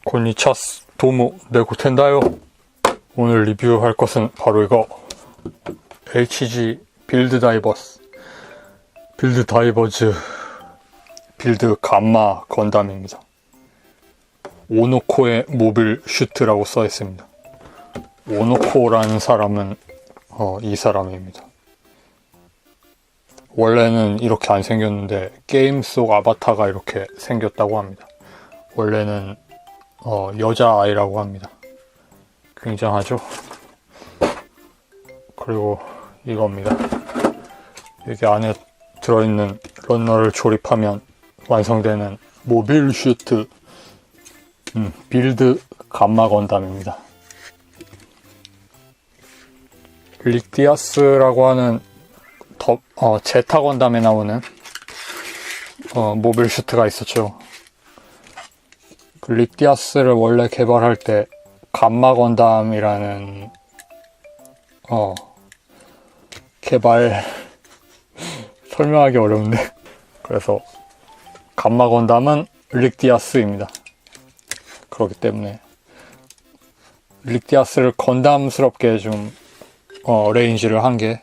고니차스 도무 네고텐다요. 오늘 리뷰할 것은 바로 이거 HG 빌드 다이버즈 빌드 감마 건담입니다. 오노코의 모빌 슈트라고 써있습니다. 오노코라는 사람은 이 사람입니다. 원래는 이렇게 안 생겼는데 게임 속 아바타가 이렇게 생겼다고 합니다. 원래는 여자아이라고 합니다. 굉장하죠? 그리고 이겁니다. 여기 안에 들어있는 런너를 조립하면 완성되는 모빌 슈트 빌드 감마 건담입니다. 릭디아스라고 하는 제타 건담에 나오는 모빌 슈트가 있었죠. 그 릭디아스를 원래 개발할 때 감마 건담이라는 개발 설명하기 어려운데 그래서 감마 건담은 릭디아스입니다. 그렇기 때문에 릭디아스를 건담스럽게 좀 레인지를 한 게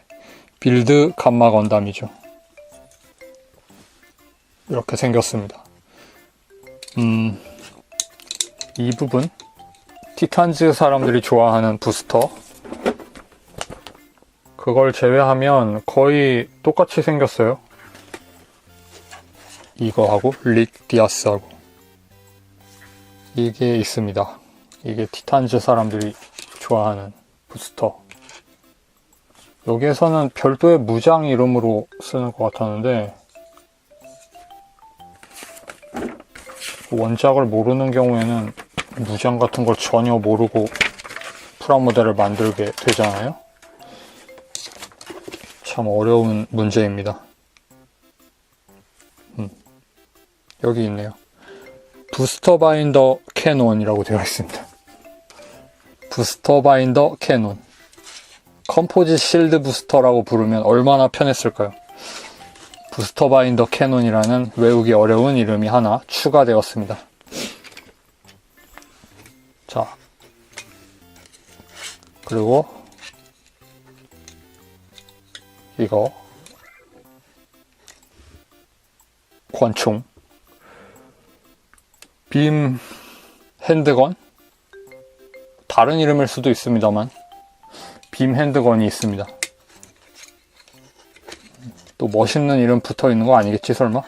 빌드 감마 건담이죠. 이렇게 생겼습니다. 이 부분 티탄즈 사람들이 좋아하는 부스터, 그걸 제외하면 거의 똑같이 생겼어요. 이거하고 릭디아스하고 이게 있습니다. 이게 티탄즈 사람들이 좋아하는 부스터. 여기에서는 별도의 무장 이름으로 쓰는 것 같았는데 원작을 모르는 경우에는 무장 같은 걸 전혀 모르고 프라모델을 만들게 되잖아요. 참 어려운 문제입니다. 여기 있네요. 부스터 바인더 캐논이라고 되어 있습니다. 부스터 바인더 캐논. 컴포짓 실드 부스터라고 부르면 얼마나 편했을까요? 부스터 바인더 캐논이라는 외우기 어려운 이름이 하나 추가되었습니다. 자, 그리고 이거 권총, 빔 핸드건, 다른 이름일 수도 있습니다만 빔 핸드건이 있습니다. 또 멋있는 이름 붙어 있는 거 아니겠지 설마?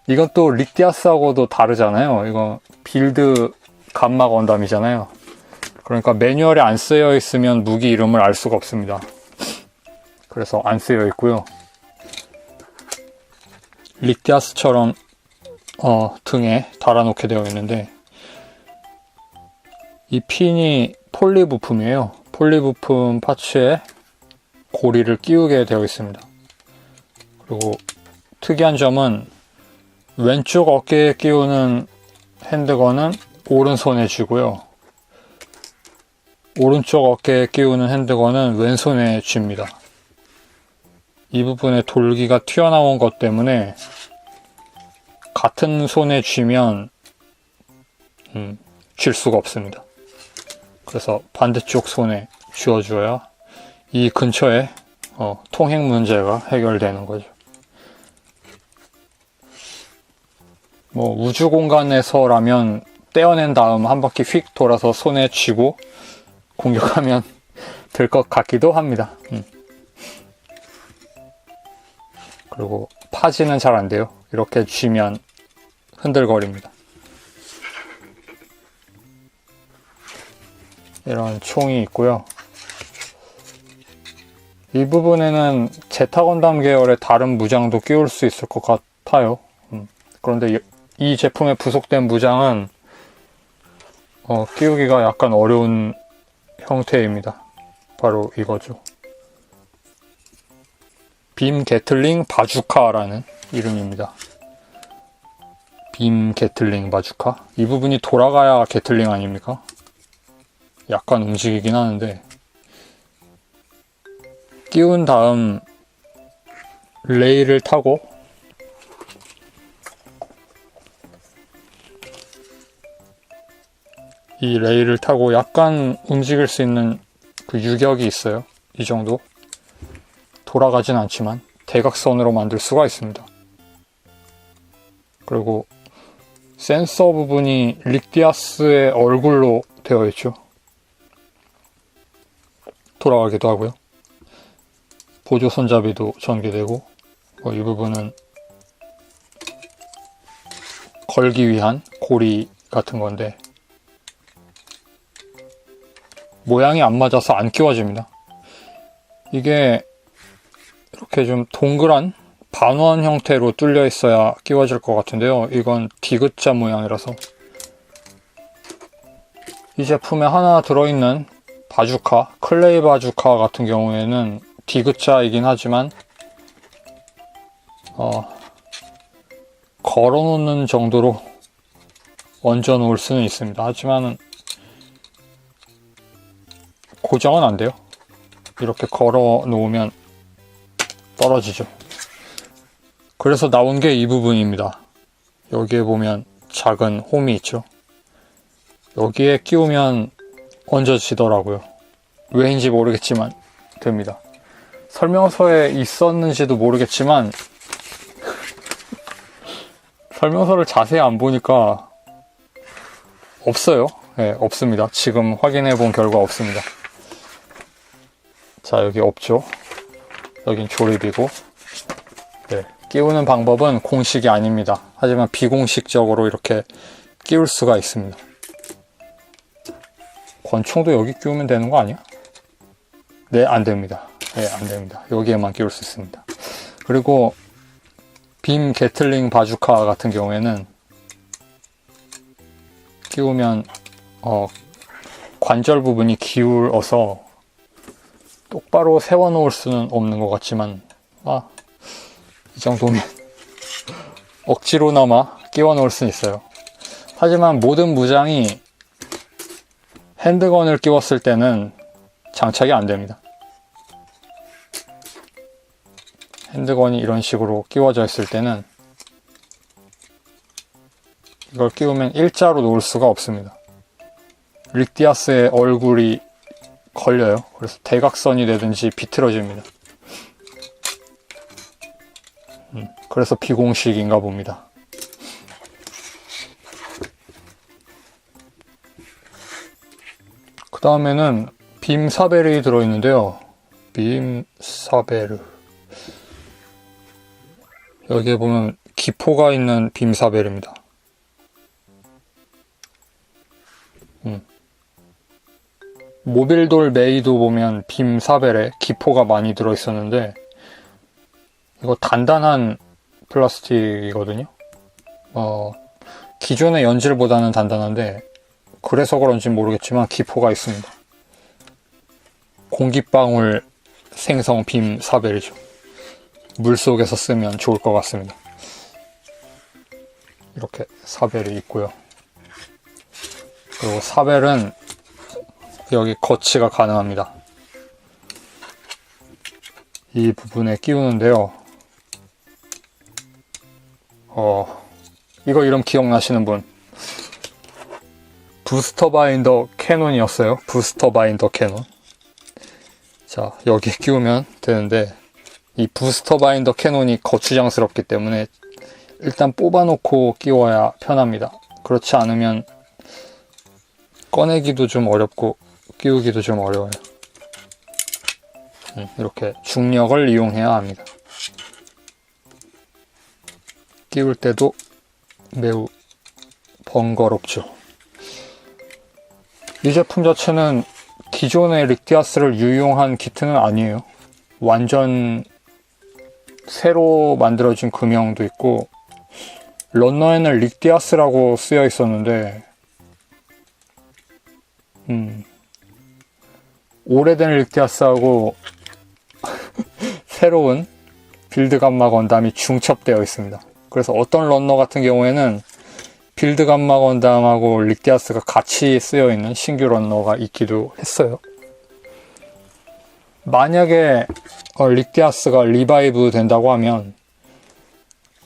이건 또 릭디아스하고도 다르잖아요. 이거 빌드 감마 건담이잖아요. 그러니까 매뉴얼에 안 쓰여 있으면 무기 이름을 알 수가 없습니다. 그래서 안 쓰여 있고요. 릭디아스처럼 등에 달아놓게 되어 있는데 이 핀이 폴리 부품이에요. 폴리 부품 파츠에 고리를 끼우게 되어 있습니다. 그리고 특이한 점은 왼쪽 어깨에 끼우는 핸드건은 오른손에 쥐고요. 오른쪽 어깨에 끼우는 핸드건은 왼손에 쥡니다. 이 부분에 돌기가 튀어나온 것 때문에 같은 손에 쥐면 쥘 수가 없습니다. 그래서 반대쪽 손에 쥐어줘야 이 근처에 통행 문제가 해결되는 거죠. 뭐 우주 공간에서라면 떼어낸 다음 한 바퀴 휙 돌아서 손에 쥐고 공격하면 될 것 같기도 합니다. 그리고 파지는 잘 안 돼요. 이렇게 쥐면 흔들거립니다. 이런 총이 있고요. 이 부분에는 제타 건담 계열의 다른 무장도 끼울 수 있을 것 같아요. 그런데 이 제품에 부속된 무장은 끼우기가 약간 어려운 형태입니다. 바로 이거죠. 빔 게틀링 바주카라는 이름입니다. 빔 게틀링 바주카. 이 부분이 돌아가야 게틀링 아닙니까? 약간 움직이긴 하는데 끼운 다음 레일을 타고 이 레일을 타고 약간 움직일 수 있는 그 유격이 있어요. 이 정도. 돌아가진 않지만 대각선으로 만들 수가 있습니다. 그리고 센서 부분이 릭디아스의 얼굴로 되어 있죠. 돌아가기도 하고요. 보조 손잡이도 전개되고, 이 부분은 걸기 위한 고리 같은 건데 모양이 안 맞아서 안 끼워집니다. 이게 이렇게 좀 동그란 반원 형태로 뚫려 있어야 끼워질 것 같은데요. 이건 디귿자 모양이라서. 이 제품에 하나 들어있는 바주카, 클레이 바주카 같은 경우에는 디귿자이긴 하지만 걸어놓는 정도로 얹어 놓을 수는 있습니다. 하지만 고정은 안 돼요. 이렇게 걸어 놓으면 떨어지죠. 그래서 나온 게 이 부분입니다. 여기에 보면 작은 홈이 있죠. 여기에 끼우면 얹어지더라고요. 왜인지 모르겠지만 됩니다. 설명서에 있었는지도 모르겠지만 설명서를 자세히 안 보니까 없어요. 네, 없습니다. 지금 확인해 본 결과 없습니다. 자, 여기 없죠. 여긴 조립이고, 네, 끼우는 방법은 공식이 아닙니다. 하지만 비공식적으로 이렇게 끼울 수가 있습니다. 권총도 여기 끼우면 되는 거 아니야? 네, 안 됩니다. 네, 안 됩니다. 여기에만 끼울 수 있습니다. 그리고 빔 게틀링 바주카 같은 경우에는 끼우면 관절 부분이 기울어서 똑바로 세워 놓을 수는 없는 것 같지만 이 정도면 억지로나마 끼워 놓을 수는 있어요. 하지만 모든 무장이 핸드건을 끼웠을 때는 장착이 안 됩니다. 핸드건이 이런 식으로 끼워져 있을 때는 이걸 끼우면 일자로 놓을 수가 없습니다. 릭디아스의 얼굴이 걸려요. 그래서 대각선이 되든지 비틀어집니다. 그래서 비공식인가 봅니다. 그 다음에는 빔 사벨이 들어있는데요. 빔 사벨. 여기에 보면 기포가 있는 빔 사벨입니다. 모빌돌 메이도 보면 빔 사벨에 기포가 많이 들어있었는데 이거 단단한 플라스틱이거든요. 기존의 연질보다는 단단한데 그래서 그런지 모르겠지만 기포가 있습니다. 공기방울 생성 빔 사벨이죠. 물속에서 쓰면 좋을 것 같습니다. 이렇게 사벨이 있고요. 그리고 사벨은 여기 거치가 가능합니다. 이 부분에 끼우는데요. 이거 이름 기억나시는 분? 부스터 바인더 캐논이었어요. 부스터 바인더 캐논. 자, 여기 끼우면 되는데 이 부스터 바인더 캐논이 거추장스럽기 때문에 일단 뽑아놓고 끼워야 편합니다. 그렇지 않으면 꺼내기도 좀 어렵고 끼우기도 좀 어려워요. 이렇게 중력을 이용해야 합니다. 끼울 때도 매우 번거롭죠. 이 제품 자체는 기존의 릭디아스를 유용한 키트는 아니에요. 완전 새로 만들어진 금형도 있고 런너에는 릭디아스라고 쓰여 있었는데 오래된 릭디아스하고 새로운 빌드 감마 건담이 중첩되어 있습니다. 그래서 어떤 런너 같은 경우에는 빌드 감마 건담하고 릭디아스가 같이 쓰여 있는 신규 런너가 있기도 했어요. 만약에 릭디아스가 리바이브 된다고 하면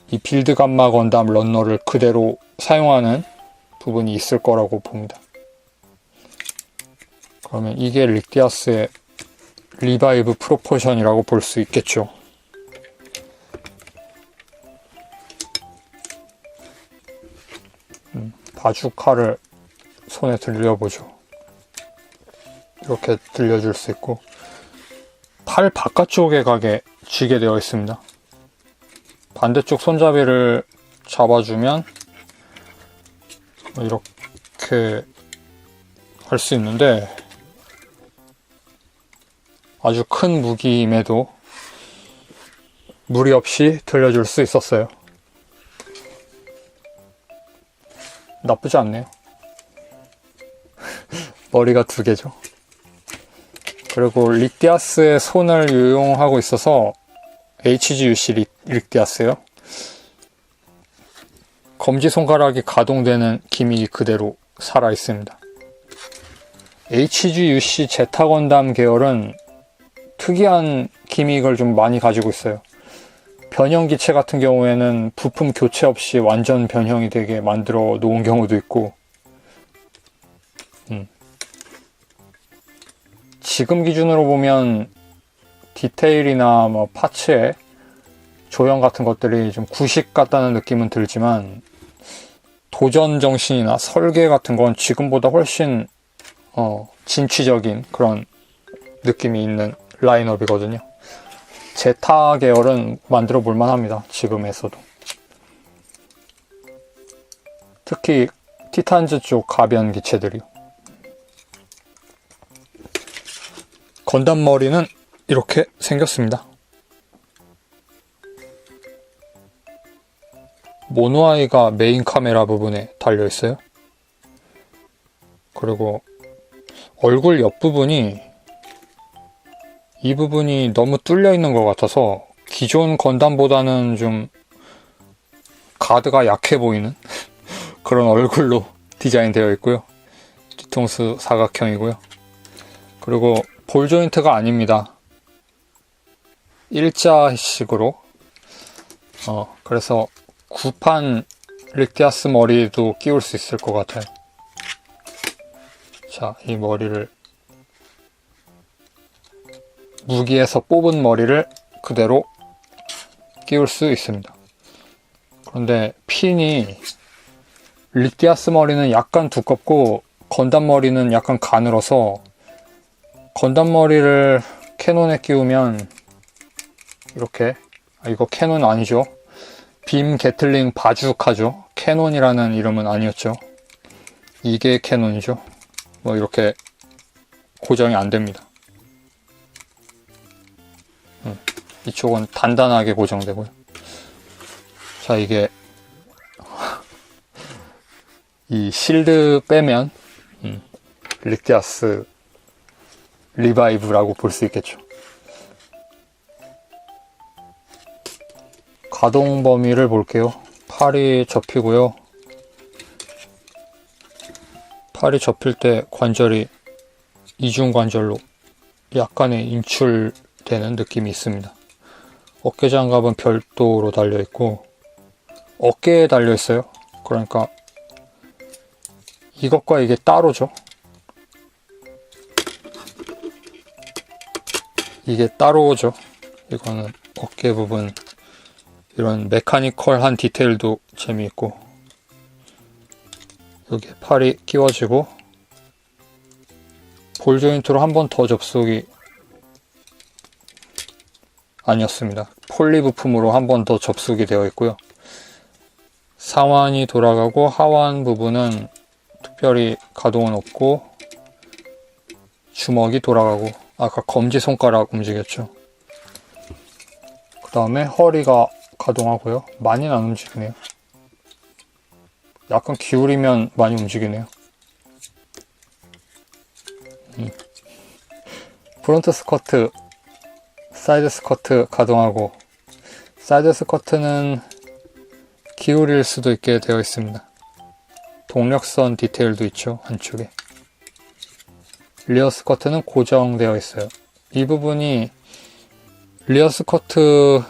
이 빌드 감마 건담 런너를 그대로 사용하는 부분이 있을 거라고 봅니다. 그러면 이게 릭디아스의 리바이브 프로포션이라고 볼 수 있겠죠. 바주카를 손에 들려보죠. 이렇게 들려줄 수 있고, 팔 바깥쪽에 가게 쥐게 되어 있습니다. 반대쪽 손잡이를 잡아주면 이렇게 할 수 있는데, 아주 큰 무기임에도 무리 없이 들려줄 수 있었어요. 나쁘지 않네요. 머리가 2개죠. 그리고 릭디아스의 손을 유용하고 있어서 HGUC 릭디아스예요. 검지손가락이 가동되는 기믹이 그대로 살아있습니다. HGUC 제타 건담 계열은 특이한 기믹을 좀 많이 가지고 있어요. 변형 기체 같은 경우에는 부품 교체 없이 완전 변형이 되게 만들어 놓은 경우도 있고, 지금 기준으로 보면 디테일이나 뭐 파츠의 조형 같은 것들이 좀 구식 같다는 느낌은 들지만, 도전 정신이나 설계 같은 건 지금보다 훨씬 진취적인 그런 느낌이 있는 라인업이거든요. 제타 계열은 만들어 볼만 합니다. 지금에서도. 특히 티탄즈 쪽 가변 기체들이요. 건담 머리는 이렇게 생겼습니다. 모노아이가 메인 카메라 부분에 달려 있어요. 그리고 얼굴 옆부분이, 이 부분이 너무 뚫려 있는 것 같아서 기존 건담보다는 좀 가드가 약해 보이는 그런 얼굴로 디자인되어 있고요. 뒤통수 사각형이고요. 그리고 볼 조인트가 아닙니다. 일자식으로. 그래서 구판 릭디아스 머리도 끼울 수 있을 것 같아요. 자, 이 머리를, 무기에서 뽑은 머리를 그대로 끼울 수 있습니다. 그런데 핀이, 릭디아스 머리는 약간 두껍고 건담 머리는 약간 가늘어서, 건담 머리를 캐논에 끼우면 이렇게, 이거 캐논 아니죠? 빔 게틀링 바주카죠. 캐논이라는 이름은 아니었죠. 이게 캐논이죠. 뭐 이렇게 고정이 안 됩니다. 이쪽은 단단하게 고정되고요. 자, 이게 이 실드 빼면 릭디아스 리바이브라고 볼 수 있겠죠. 가동 범위를 볼게요. 팔이 접히고요. 팔이 접힐 때 관절이 이중관절로 약간의 인출되는 느낌이 있습니다. 어깨 장갑은 별도로 달려있고, 어깨에 달려있어요. 그러니까 이것과 이게 따로죠. 이게 따로죠. 이거는 어깨 부분, 이런 메카니컬한 디테일도 재미있고, 여기 팔이 끼워지고, 볼 조인트로 한 번 더 접속이 아니었습니다. 폴리 부품으로 한 번 더 접속이 되어 있고요. 상완이 돌아가고 하완 부분은 특별히 가동은 없고, 주먹이 돌아가고, 아까 검지손가락 움직였죠. 그 다음에 허리가 가동하고요. 많이는 안 움직이네요. 약간 기울이면 많이 움직이네요. 프론트 스커트, 사이드 스커트 가동하고, 사이드 스커트는 기울일 수도 있게 되어 있습니다. 동력선 디테일도 있죠, 한쪽에. 리어 스커트는 고정되어 있어요. 이 부분이 리어 스커트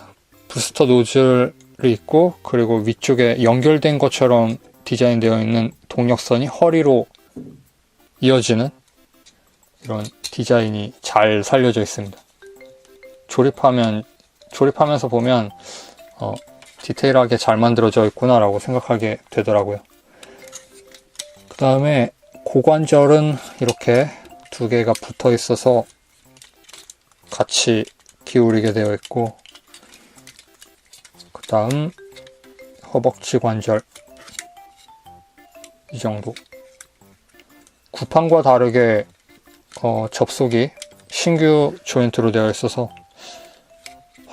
부스터 노즐이 있고, 그리고 위쪽에 연결된 것처럼 디자인되어 있는 동력선이 허리로 이어지는 이런 디자인이 잘 살려져 있습니다. 조립하면서 보면 디테일하게 잘 만들어져 있구나 라고 생각하게 되더라고요. 그 다음에 고관절은 이렇게 두 개가 붙어 있어서 같이 기울이게 되어 있고, 그 다음 허벅지 관절 이 정도. 구판과 다르게 접속이 신규 조인트로 되어 있어서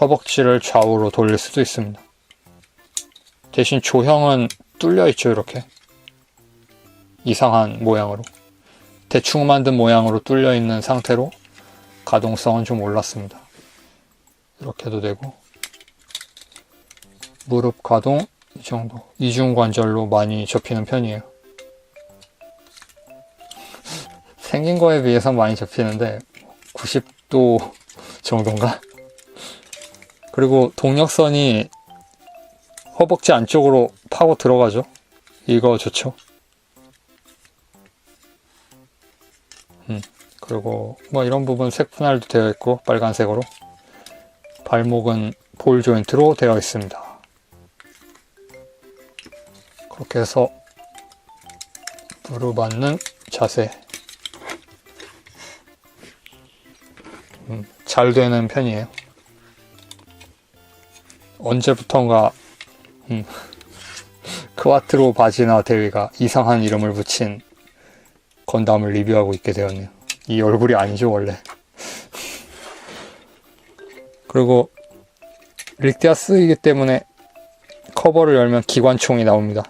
허벅지를 좌우로 돌릴 수도 있습니다. 대신 조형은 뚫려 있죠. 이렇게 이상한 모양으로, 대충 만든 모양으로 뚫려 있는 상태로 가동성은 좀 올랐습니다. 이렇게 해도 되고, 무릎 가동 이 정도. 이중관절로 많이 접히는 편이에요. 생긴 거에 비해서 많이 접히는데 90도 정도인가? 그리고 동력선이 허벅지 안쪽으로 파고 들어가죠. 이거 좋죠. 그리고 뭐 이런 부분 색 분할도 되어 있고, 빨간색으로. 발목은 볼 조인트로 되어 있습니다. 그렇게 해서 무릎 앉는 자세 잘 되는 편이에요. 언제부턴가 크와트로 바지나 대위가 이상한 이름을 붙인 건담을 리뷰하고 있게 되었네요. 이 얼굴이 아니죠 원래. 그리고 릭디아스이기 때문에 커버를 열면 기관총이 나옵니다.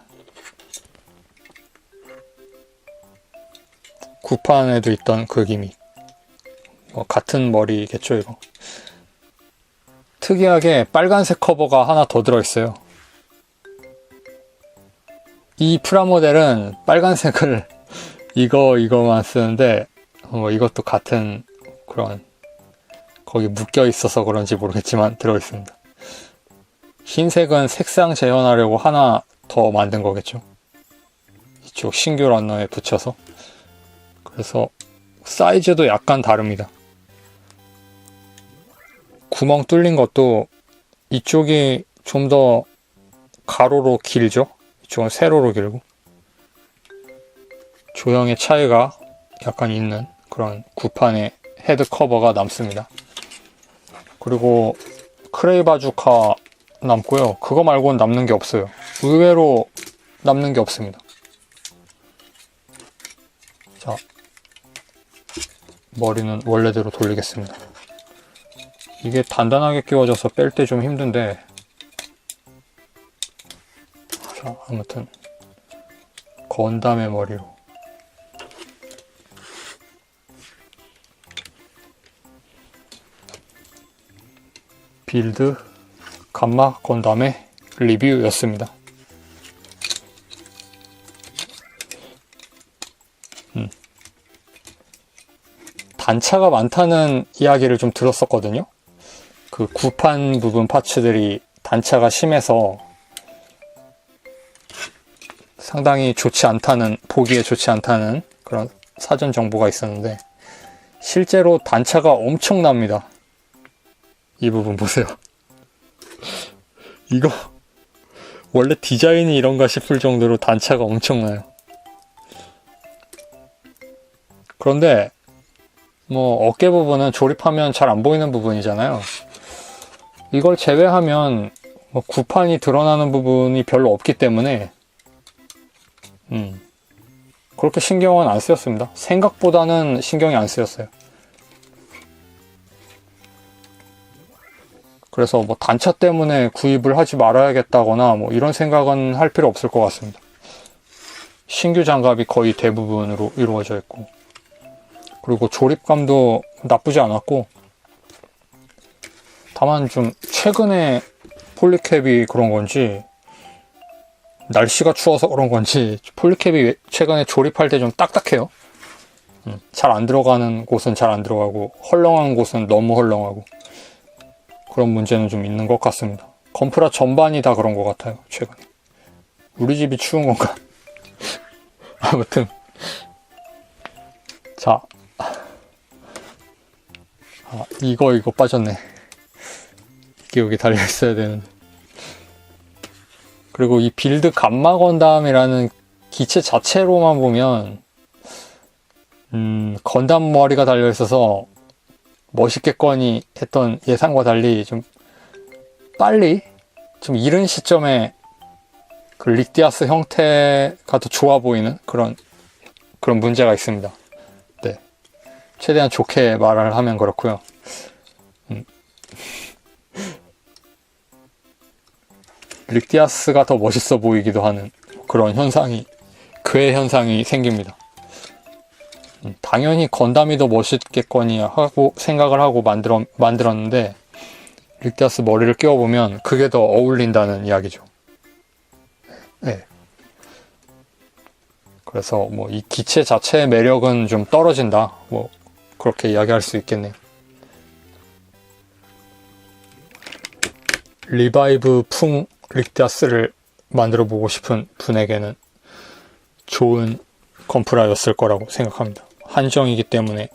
구판에도 있던 그 기믹. 같은 머리겠죠 이거. 특이하게 빨간색 커버가 하나 더 들어있어요. 이 프라모델은 빨간색을 이거만 쓰는데 이것도 같은 그런, 거기 묶여 있어서 그런지 모르겠지만 들어있습니다. 흰색은 색상 재현하려고 하나 더 만든 거겠죠. 이쪽 신규 런너에 붙여서. 그래서 사이즈도 약간 다릅니다. 구멍 뚫린 것도 이쪽이 좀 더 가로로 길죠. 이쪽은 세로로 길고. 조형의 차이가 약간 있는 그런 구판의 헤드 커버가 남습니다. 그리고 크레이 바주카 남고요. 그거 말고는 남는 게 없어요. 의외로 남는 게 없습니다. 자, 머리는 원래대로 돌리겠습니다. 이게 단단하게 끼워져서 뺄 때 좀 힘든데, 자, 아무튼 건담의 머리로 빌드 감마 건담의 리뷰였습니다. 단차가 많다는 이야기를 좀 들었었거든요. 그 구판 부분 파츠들이 단차가 심해서 상당히 좋지 않다는, 보기에 좋지 않다는 그런 사전 정보가 있었는데, 실제로 단차가 엄청납니다. 이 부분 보세요. 이거 원래 디자인이 이런가 싶을 정도로 단차가 엄청나요. 그런데 어깨 부분은 조립하면 잘 안 보이는 부분이잖아요. 이걸 제외하면 구판이 드러나는 부분이 별로 없기 때문에 그렇게 신경은 안 쓰였습니다. 생각보다는 신경이 안 쓰였어요. 그래서 단차 때문에 구입을 하지 말아야겠다거나 이런 생각은 할 필요 없을 것 같습니다. 신규 장갑이 거의 대부분으로 이루어져 있고, 그리고 조립감도 나쁘지 않았고, 다만 좀 최근에 폴리캡이 그런 건지, 날씨가 추워서 그런 건지 폴리캡이 최근에 조립할 때 좀 딱딱해요. 잘 안 들어가는 곳은 잘 안 들어가고, 헐렁한 곳은 너무 헐렁하고, 그런 문제는 좀 있는 것 같습니다. 건프라 전반이 다 그런 것 같아요, 최근에. 우리 집이 추운 건가? 아무튼. 자, 아, 이거 빠졌네. 이게 여기 달려 있어야 되는데. 그리고 이 빌드 감마 건담이라는 기체 자체로만 보면 건담 머리가 달려 있어서 멋있겠거니 했던 예상과 달리 좀 빨리 좀 이른 시점에 그 릭디아스 형태가 더 좋아 보이는 그런 문제가 있습니다. 네. 최대한 좋게 말을 하면 그렇고요. 릭디아스가 더 멋있어 보이기도 하는 그런 현상이, 그의 현상이 생깁니다. 당연히 건담이 더 멋있겠거니 하고 생각을 하고 만들었는데 릭디아스 머리를 끼워보면 그게 더 어울린다는 이야기죠. 네. 그래서 뭐 이 기체 자체의 매력은 좀 떨어진다. 뭐 그렇게 이야기할 수 있겠네요. 리바이브 풍 릭디아스를 만들어 보고 싶은 분에게는 좋은 건프라였을 거라고 생각합니다. 한정이기 때문에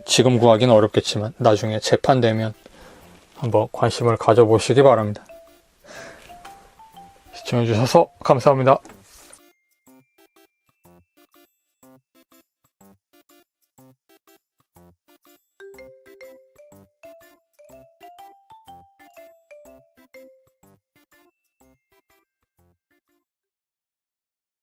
지금 구하기는 어렵겠지만 나중에 재판되면 한번 관심을 가져보시기 바랍니다. 시청해주셔서 감사합니다.